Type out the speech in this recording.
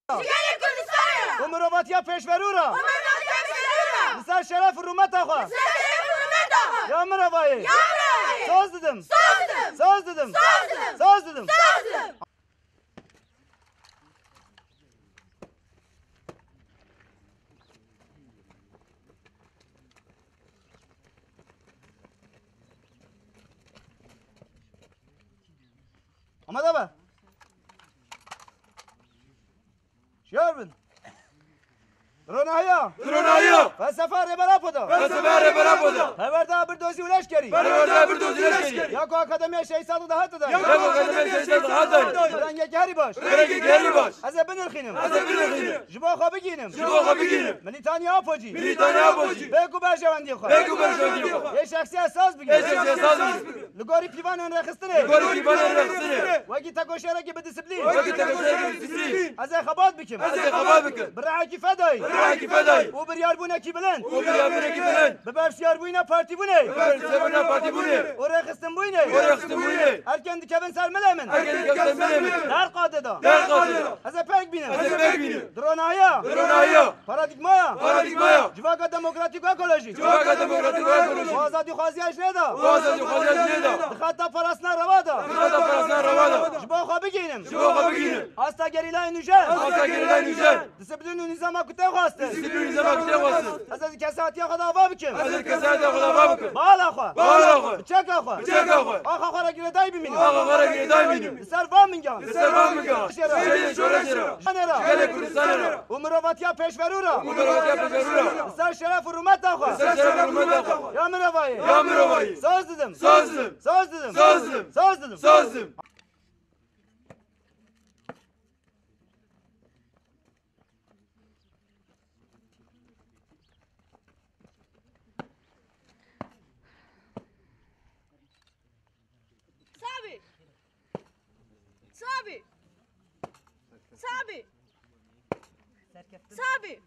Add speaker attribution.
Speaker 1: جگری کردستان
Speaker 2: و مرواتیا پیشورورا لسر شرف رومت آخوا یا مروایی ساز ددم ساز ددم ساز ددم آمده با شیار بین درونایا فلسفه برا پدا پرورده بردوزی و لشکری یا که اکادمی 600 دهات داری برنگ گهری باش از بنر خینم جبا خواه بگینم ملیتانی آپوجی بگو برشوندی خواه یه شخصی اساس بگیر لگاری پیوان اون رخستنه وگی تکوشره که به دیسپلین از خبات بکم برعاکی فدای او بریار بونه کی بلند ببرش یار بوینه پارتی بونه او رخستن بوینه هر کندی کبن سر ملمن در قاده دا از پک بینم درونایا پارادیگمایا جواگا دموکراتیک و اکولوژیک و آزادی خوازیش ندا دخطا پرسنا روا دا جبا خواه بگینم آستا گریلای نوشن دسپلین و نظام کته خواسته از کساتی خدا آوا بکم بالا خواه بچک خواه آخا خواه را گیره دای ببینیم سر وام میگم و مرواتیا پیشورورا سر شرف و رومت آخوا یا مروایی ساز ددم
Speaker 1: صابي